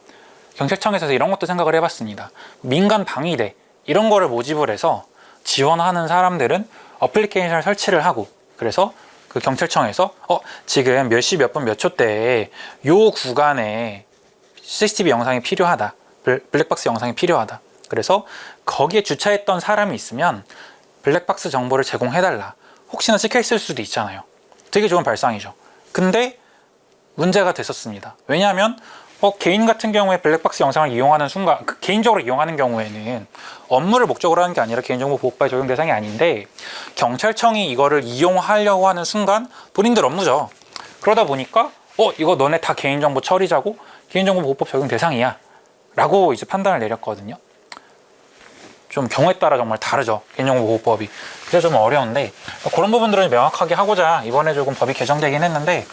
경찰청에서 이런 것도 생각을 해봤습니다. 민간 방위대 이런 거를 모집을 해서 지원하는 사람들은 어플리케이션을 설치를 하고 그래서 그 경찰청에서 지금 몇 시 몇 분 몇 초 때에 요 구간에 CCTV 영상이 필요하다. 블랙박스 영상이 필요하다. 그래서 거기에 주차했던 사람이 있으면 블랙박스 정보를 제공해달라. 혹시나 찍혀있을 수도 있잖아요. 되게 좋은 발상이죠. 근데 문제가 됐었습니다. 왜냐하면 개인 같은 경우에 블랙박스 영상을 이용하는 순간, 개인적으로 이용하는 경우에는 업무를 목적으로 하는 게 아니라 개인정보보호법에 적용 대상이 아닌데, 경찰청이 이거를 이용하려고 하는 순간 본인들 업무죠. 그러다 보니까 이거 너네 다 개인정보 처리자고 개인정보보호법 적용 대상이야 라고 이제 판단을 내렸거든요. 좀 경우에 따라 정말 다르죠, 개인정보보호법이. 그래서 좀 어려운데, 그런 부분들을 명확하게 하고자 이번에 조금 법이 개정되긴 했는데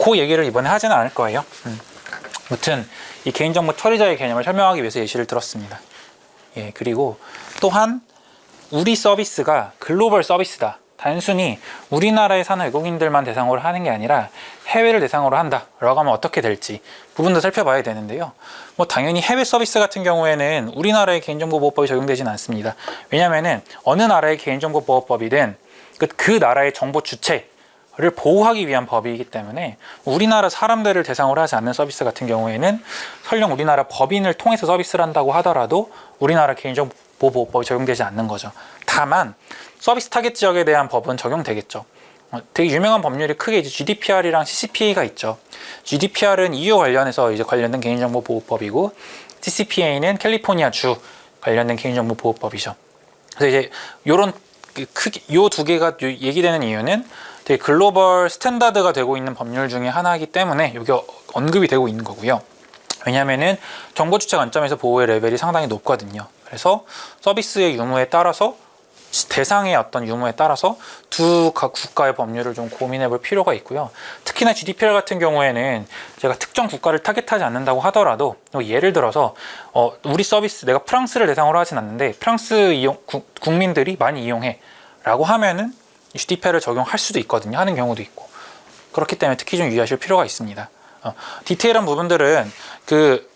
그 얘기를 이번에 하지는 않을 거예요. 아무튼 이 개인정보 처리자의 개념을 설명하기 위해서 예시를 들었습니다. 예, 그리고 또한 우리 서비스가 글로벌 서비스다, 단순히 우리나라에 사는 외국인들만 대상으로 하는 게 아니라 해외를 대상으로 한다라고 하면 어떻게 될지 부분도 살펴봐야 되는데요. 당연히 해외 서비스 같은 경우에는 우리나라의 개인정보보호법이 적용되지는 않습니다. 왜냐하면은 어느 나라의 개인정보보호법이든 그 나라의 정보 주체를 보호하기 위한 법이기 때문에 우리나라 사람들을 대상으로 하지 않는 서비스 같은 경우에는 설령 우리나라 법인을 통해서 서비스를 한다고 하더라도 우리나라 개인정보보호법이 적용되지 않는 거죠. 다만 서비스 타겟 지역에 대한 법은 적용되겠죠. 되게 유명한 법률이 크게 이제 GDPR이랑 CCPA가 있죠. GDPR은 EU 관련해서 이제 관련된 개인정보보호법이고, CCPA는 캘리포니아 주 관련된 개인정보보호법이죠. 그래서 이제 요런 크게 요 두 개가 얘기되는 이유는 되게 글로벌 스탠다드가 되고 있는 법률 중에 하나이기 때문에 이게 언급이 되고 있는 거고요. 왜냐하면은 정보 주체 관점에서 보호의 레벨이 상당히 높거든요. 그래서 서비스의 유무에 따라서, 대상의 어떤 유무에 따라서 두 각 국가의 법률을 좀 고민해 볼 필요가 있고요. 특히나 GDPR 같은 경우에는 제가 특정 국가를 타겟하지 않는다고 하더라도, 예를 들어서 우리 서비스, 내가 프랑스를 대상으로 하진 않는데 프랑스 국민들이 많이 이용해 라고 하면은 GDPR을 적용할 수도 있거든요. 하는 경우도 있고. 그렇기 때문에 특히 좀 유의하실 필요가 있습니다. 디테일한 부분들은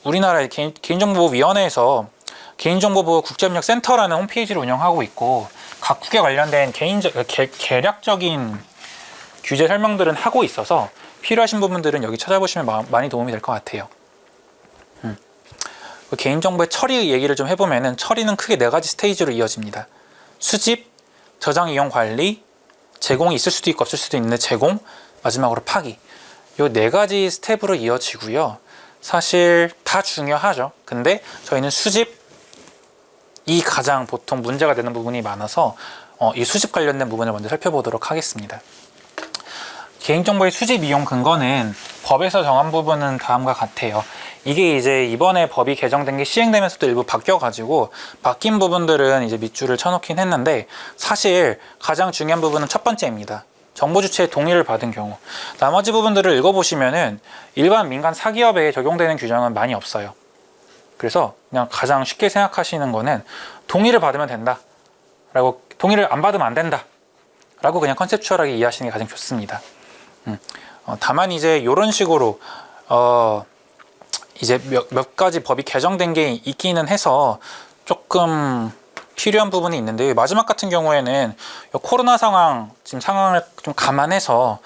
우리나라의 개인정보위원회에서 개인정보보호 국제협력센터라는 홈페이지를 운영하고 있고, 각국에 관련된 개략적인 규제 설명들은 하고 있어서 필요하신 부분들은 여기 찾아보시면 많이 도움이 될 것 같아요. 개인정보의 처리 얘기를 좀 해보면은, 처리는 크게 4가지 스테이지로 이어집니다. 수집, 저장, 이용, 관리, 제공이 있을 수도 있고 없을 수도 있는데 제공, 마지막으로 파기. 이 4가지 스텝으로 이어지고요. 사실 다 중요하죠. 근데 저희는 수집, 이 가장 보통 문제가 되는 부분이 많아서 이 수집 관련된 부분을 먼저 살펴보도록 하겠습니다. 개인정보의 수집 이용 근거는 법에서 정한 부분은 다음과 같아요. 이게 이제 이번에 법이 개정된 게 시행되면서도 일부 바뀌어가지고 바뀐 부분들은 이제 밑줄을 쳐놓긴 했는데, 사실 가장 중요한 부분은 첫 번째입니다. 정보 주체의 동의를 받은 경우. 나머지 부분들을 읽어보시면은 일반 민간 사기업에 적용되는 규정은 많이 없어요. 그래서 그냥 가장 쉽게 생각하시는 거는 동의를 받으면 된다 라고, 동의를 안 받으면 안 된다 라고 그냥 컨셉추얼하게 이해하시는 게 가장 좋습니다. 다만 이제 이런 식으로 이제 몇 가지 법이 개정된 게 있기는 해서 조금 필요한 부분이 있는데, 마지막 같은 경우에는 코로나 지금 상황을 좀 감안해서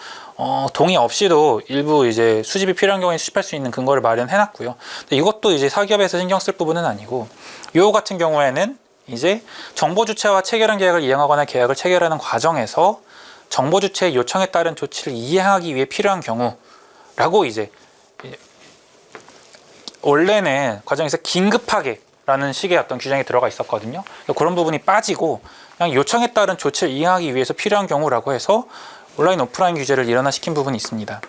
동의 없이도 일부 이제 수집이 필요한 경우에 수집할 수 있는 근거를 마련해 놨고요. 이것도 이제 사기업에서 신경 쓸 부분은 아니고, 요 같은 경우에는 이제 정보 주체와 체결한 계약을 이행하거나 계약을 체결하는 과정에서 정보 주체의 요청에 따른 조치를 이행하기 위해 필요한 경우라고, 이제 원래는 과정에서 긴급하게 라는 식의 어떤 규정이 들어가 있었거든요. 그런 부분이 빠지고 그냥 요청에 따른 조치를 이행하기 위해서 필요한 경우라고 해서 온라인 오프라인 규제를 일원화시킨 부분이 있습니다.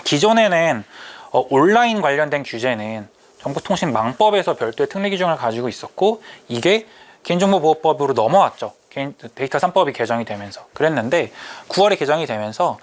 기존에는 온라인 관련된 규제는 정보통신망법에서 별도의 특례 규정을 가지고 있었고, 이게 개인정보보호법으로 넘어왔죠. 데이터 3법이 개정이 되면서. 그랬는데 9월에 개정이 되면서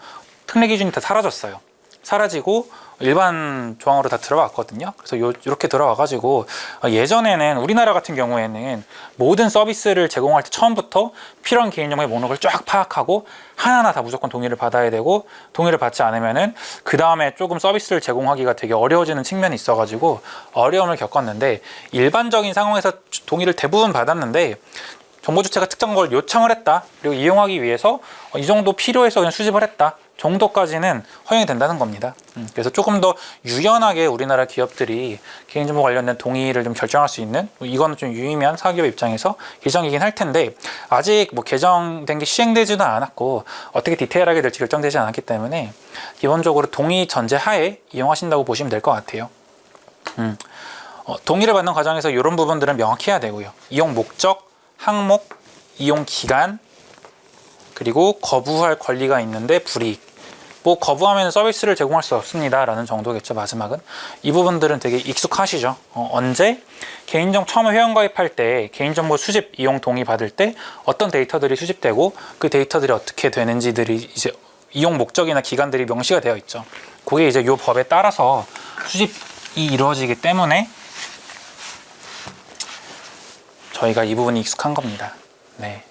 특례 기준이 다 사라졌어요. 사라지고 일반 조항으로 다 들어왔거든요. 그래서 이렇게 들어와가지고, 예전에는 우리나라 같은 경우에는 모든 서비스를 제공할 때 처음부터 필요한 개인정보의 목록을 쫙 파악하고 하나하나 다 무조건 동의를 받아야 되고, 동의를 받지 않으면은 그 다음에 조금 서비스를 제공하기가 되게 어려워지는 측면이 있어가지고 어려움을 겪었는데, 일반적인 상황에서 동의를 대부분 받았는데 정보 주체가 특정 걸 요청을 했다, 그리고 이용하기 위해서 이 정도 필요해서 그냥 수집을 했다 정도까지는 허용이 된다는 겁니다. 그래서 조금 더 유연하게 우리나라 기업들이 개인정보 관련된 동의를 좀 결정할 수 있는, 이거는 좀 유의미한 사기업 입장에서 개정이긴 할 텐데, 아직 개정된 게 시행되지도 않았고 어떻게 디테일하게 될지 결정되지 않았기 때문에 기본적으로 동의 전제 하에 이용하신다고 보시면 될 것 같아요. 동의를 받는 과정에서 이런 부분들은 명확히 해야 되고요. 이용 목적, 항목, 이용 기간, 그리고 거부할 권리가 있는데 불이익. 뭐 거부하면 서비스를 제공할 수 없습니다 라는 정도겠죠. 마지막은 이 부분들은 되게 익숙하시죠. 언제 처음에 회원가입할 때 개인정보 수집 이용 동의 받을 때 어떤 데이터들이 수집되고 그 데이터들이 어떻게 되는지들이 이제 이용 목적이나 기간들이 명시가 되어 있죠. 그게 이제 이 법에 따라서 수집이 이루어지기 때문에 저희가 이 부분이 익숙한 겁니다. 네.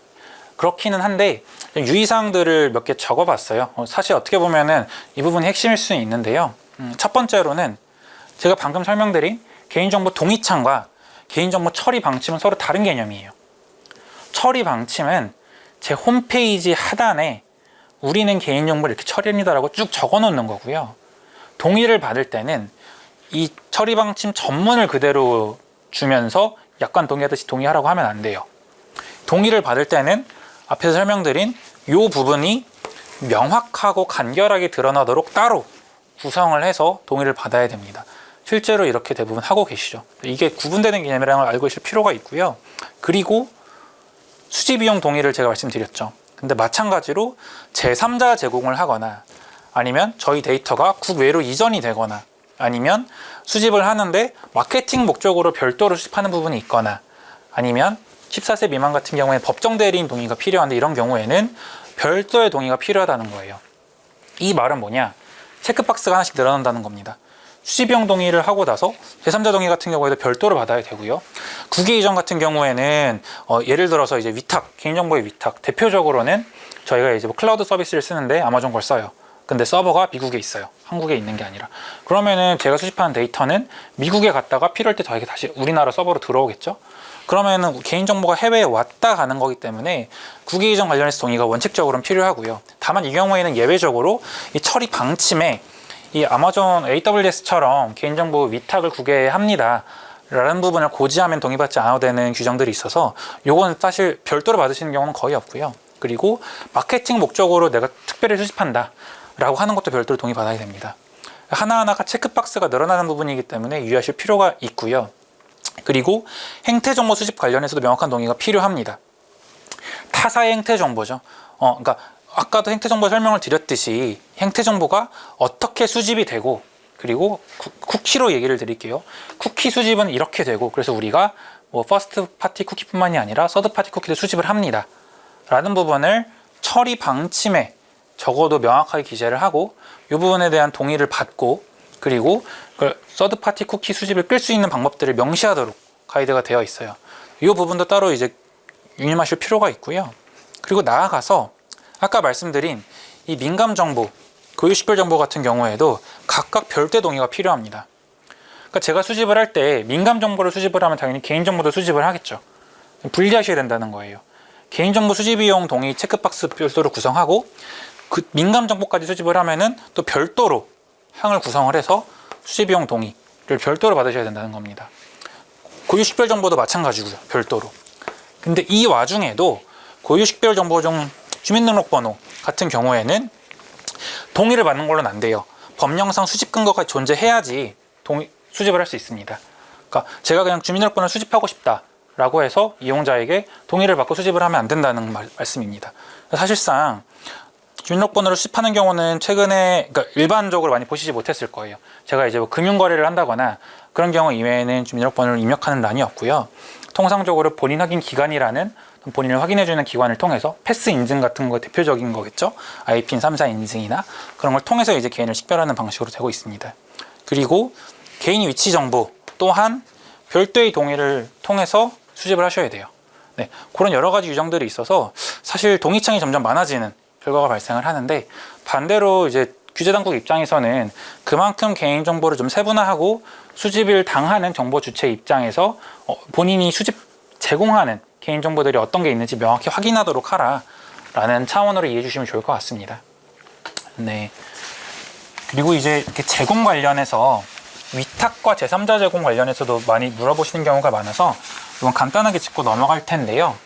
그렇기는 한데 유의사항들을 몇 개 적어봤어요. 사실 어떻게 보면은 이 부분이 핵심일 수 있는데요. 첫 번째로는 제가 방금 설명드린 개인정보 동의창과 개인정보 처리 방침은 서로 다른 개념이에요. 처리 방침은 제 홈페이지 하단에 우리는 개인정보를 이렇게 처리합니다라고 쭉 적어놓는 거고요. 동의를 받을 때는 이 처리 방침 전문을 그대로 주면서 약관 동의하듯이 동의하라고 하면 안 돼요. 동의를 받을 때는 앞에서 설명드린 이 부분이 명확하고 간결하게 드러나도록 따로 구성을 해서 동의를 받아야 됩니다. 실제로 이렇게 대부분 하고 계시죠. 이게 구분되는 개념이라는 걸 알고 계실 필요가 있고요. 그리고 수집이용 동의를 제가 말씀드렸죠. 근데 마찬가지로 제3자 제공을 하거나 아니면 저희 데이터가 국외로 이전이 되거나 아니면 수집을 하는데 마케팅 목적으로 별도로 수집하는 부분이 있거나 아니면 14세 미만 같은 경우에 법정 대리인 동의가 필요한데 이런 경우에는 별도의 동의가 필요하다는 거예요. 이 말은 뭐냐? 체크박스가 하나씩 늘어난다는 겁니다. 수집용 동의를 하고 나서 제3자 동의 같은 경우에도 별도로 받아야 되고요. 국외 이전 같은 경우에는 예를 들어서 이제 위탁, 개인정보의 위탁, 대표적으로는 저희가 이제 뭐 클라우드 서비스를 쓰는데 아마존 걸 써요. 근데 서버가 미국에 있어요. 한국에 있는 게 아니라. 그러면은 제가 수집하는 데이터는 미국에 갔다가 필요할 때 저에게 다시 우리나라 서버로 들어오겠죠. 그러면은 개인정보가 해외에 왔다 가는 거기 때문에 국외 이전 관련해서 동의가 원칙적으로는 필요하고요. 다만 이 경우에는 예외적으로 이 처리 방침에 이 아마존 AWS처럼 개인정보 위탁을 국외합니다 라는 부분을 고지하면 동의받지 않아도 되는 규정들이 있어서 요건 사실 별도로 받으시는 경우는 거의 없고요. 그리고 마케팅 목적으로 내가 특별히 수집한다 라고 하는 것도 별도로 동의받아야 됩니다. 하나하나가 체크박스가 늘어나는 부분이기 때문에 유의하실 필요가 있고요. 그리고 행태정보 수집 관련해서도 명확한 동의가 필요합니다. 타사의 행태정보죠. 그러니까 아까도 행태정보 설명을 드렸듯이 행태정보가 어떻게 수집이 되고 그리고 쿠키로 얘기를 드릴게요. 쿠키 수집은 이렇게 되고 그래서 우리가 뭐 퍼스트 파티 쿠키뿐만이 아니라 서드 파티 쿠키도 수집을 합니다. 라는 부분을 처리 방침에 적어도 명확하게 기재를 하고 이 부분에 대한 동의를 받고 그리고 그 서드 파티 쿠키 수집을 끌 수 있는 방법들을 명시하도록 가이드가 되어 있어요. 이 부분도 따로 이제 유념하실 필요가 있고요. 그리고 나아가서 아까 말씀드린 이 민감 정보, 고유식별 정보 같은 경우에도 각각 별도의 동의가 필요합니다. 그러니까 제가 수집을 할 때 민감 정보를 수집을 하면 당연히 개인 정보도 수집을 하겠죠. 분리하셔야 된다는 거예요. 개인정보 수집이용 동의 체크박스 별도로 구성하고 그 민감 정보까지 수집을 하면은 또 별도로 항을 구성을 해서 수집이용 동의를 별도로 받으셔야 된다는 겁니다. 고유식별 정보도 마찬가지고요. 별도로. 근데 이 와중에도 고유식별 정보 중 주민등록번호 같은 경우에는 동의를 받는 걸로는 안 돼요. 법령상 수집 근거가 존재해야지 수집을 할 수 있습니다. 그러니까 제가 그냥 주민등록번호를 수집하고 싶다라고 해서 이용자에게 동의를 받고 수집을 하면 안 된다는 말씀입니다. 사실상 주민등록번호를 수집하는 경우는 최근에 그러니까 일반적으로 많이 보시지 못했을 거예요. 제가 이제 뭐 금융거래를 한다거나 그런 경우 이외에는 주민등록번호를 입력하는 란이 없고요. 통상적으로 본인 확인 기관이라는 본인을 확인해주는 기관을 통해서 패스 인증 같은 거 대표적인 거겠죠. IPN 3사 인증이나 그런 걸 통해서 이제 개인을 식별하는 방식으로 되고 있습니다. 그리고 개인 위치 정보 또한 별도의 동의를 통해서 수집을 하셔야 돼요. 네, 그런 여러 가지 규정들이 있어서 사실 동의창이 점점 많아지는 결과가 발생을 하는데 반대로 이제 규제당국 입장에서는 그만큼 개인정보를 좀 세분화하고 수집을 당하는 정보 주체 입장에서 본인이 수집 제공하는 개인정보들이 어떤 게 있는지 명확히 확인하도록 하라라는 차원으로 이해해 주시면 좋을 것 같습니다. 네. 그리고 이제 이렇게 제공 관련해서 위탁과 제3자 제공 관련해서도 많이 물어보시는 경우가 많아서 이건 간단하게 짚고 넘어갈 텐데요.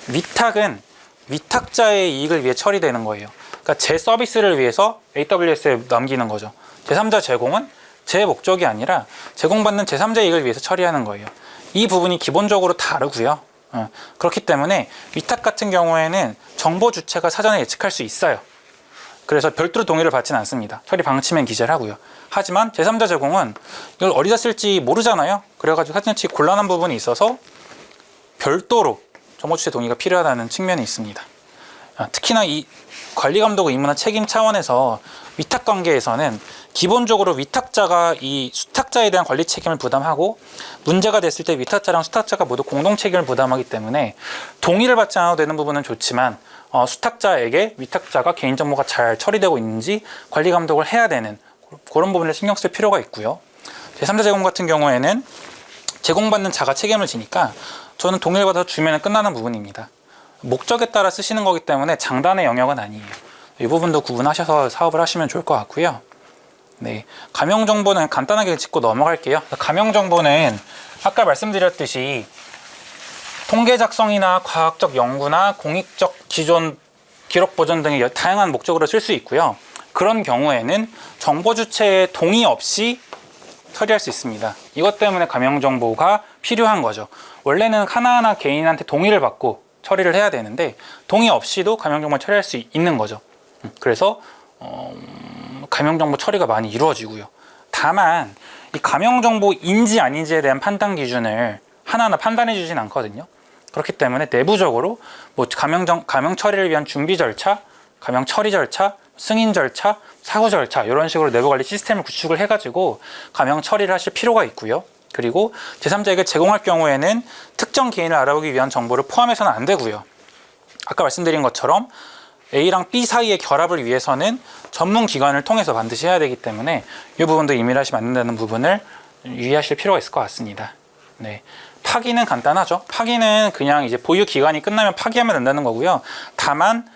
위탁은 위탁자의 이익을 위해 처리되는 거예요. 그러니까 제 서비스를 위해서 AWS에 남기는 거죠. 제3자 제공은 제 목적이 아니라 제공받는 제3자 이익을 위해서 처리하는 거예요. 이 부분이 기본적으로 다르고요. 그렇기 때문에 위탁 같은 경우에는 정보 주체가 사전에 예측할 수 있어요. 그래서 별도로 동의를 받지는 않습니다. 처리 방침엔 기재를 하고요. 하지만 제3자 제공은 이걸 어디다 쓸지 모르잖아요. 그래가지고 사전치 곤란한 부분이 있어서 별도로 정보 주체 동의가 필요하다는 측면이 있습니다. 특히나 이 관리감독 의무나 책임 차원에서 위탁 관계에서는 기본적으로 위탁자가 이 수탁자에 대한 관리 책임을 부담하고 문제가 됐을 때 위탁자랑 수탁자가 모두 공동 책임을 부담하기 때문에 동의를 받지 않아도 되는 부분은 좋지만 수탁자에게 위탁자가 개인정보가 잘 처리되고 있는지 관리 감독을 해야 되는 그런 부분을 신경 쓸 필요가 있고요. 제3자 제공 같은 경우에는 제공받는 자가 책임을 지니까 저는 동의를 받아서 주면 끝나는 부분입니다. 목적에 따라 쓰시는 거기 때문에 장단의 영역은 아니에요. 이 부분도 구분하셔서 사업을 하시면 좋을 것 같고요. 네, 가명 정보는 간단하게 짚고 넘어갈게요. 가명 정보는 아까 말씀드렸듯이 통계 작성이나 과학적 연구나 공익적 기존 기록 보존 등의 다양한 목적으로 쓸 수 있고요. 그런 경우에는 정보 주체의 동의 없이 처리할 수 있습니다. 이것 때문에 가명 정보가 필요한 거죠. 원래는 하나하나 개인한테 동의를 받고 처리를 해야 되는데 동의 없이도 가명 정보를 처리할 수 있는 거죠. 그래서 가명 정보 처리가 많이 이루어지고요. 다만 이 가명 정보인지 아닌지에 대한 판단 기준을 하나하나 판단해 주진 않거든요. 그렇기 때문에 내부적으로 뭐 가명 처리를 위한 준비 절차, 가명 처리 절차, 승인 절차, 사후 절차 이런 식으로 내부 관리 시스템을 구축을 해가지고 가명 처리를 하실 필요가 있고요. 그리고 제3자에게 제공할 경우에는 특정 개인을 알아보기 위한 정보를 포함해서는 안 되고요. 아까 말씀드린 것처럼 A랑 B 사이의 결합을 위해서는 전문 기관을 통해서 반드시 해야 되기 때문에 이 부분도 임의하시면 안 된다는 부분을 유의하실 필요가 있을 것 같습니다. 네. 파기는 간단하죠. 파기는 그냥 이제 보유 기간이 끝나면 파기하면 된다는 거고요. 다만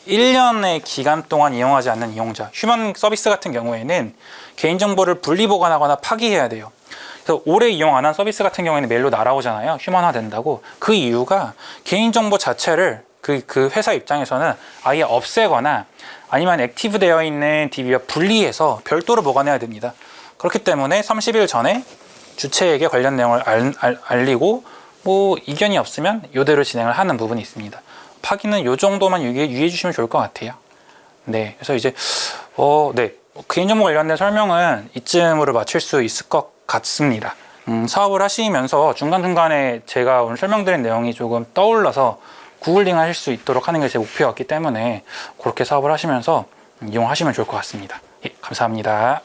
1년의 기간 동안 이용하지 않는 이용자, 휴먼 서비스 같은 경우에는 개인정보를 분리 보관하거나 파기해야 돼요. 그래서 오래 이용 안 한 서비스 같은 경우에는 메일로 날아오잖아요. 휴먼화 된다고. 그 이유가 개인정보 자체를 그 회사 입장에서는 아예 없애거나 아니면 액티브 되어 있는 DB와 분리해서 별도로 보관해야 됩니다. 그렇기 때문에 30일 전에 주체에게 관련 내용을 알리고 뭐 이견이 없으면 이대로 진행을 하는 부분이 있습니다. 파기는 이 정도만 유의해 주시면 좋을 것 같아요. 네, 그래서 이제 네, 개인정보 관련된 설명은 이쯤으로 마칠 수 있을 것 같습니다. 사업을 하시면서 중간중간에 제가 오늘 설명드린 내용이 조금 떠올라서 구글링 하실 수 있도록 하는 게 제 목표였기 때문에 그렇게 사업을 하시면서 이용하시면 좋을 것 같습니다. 예, 감사합니다.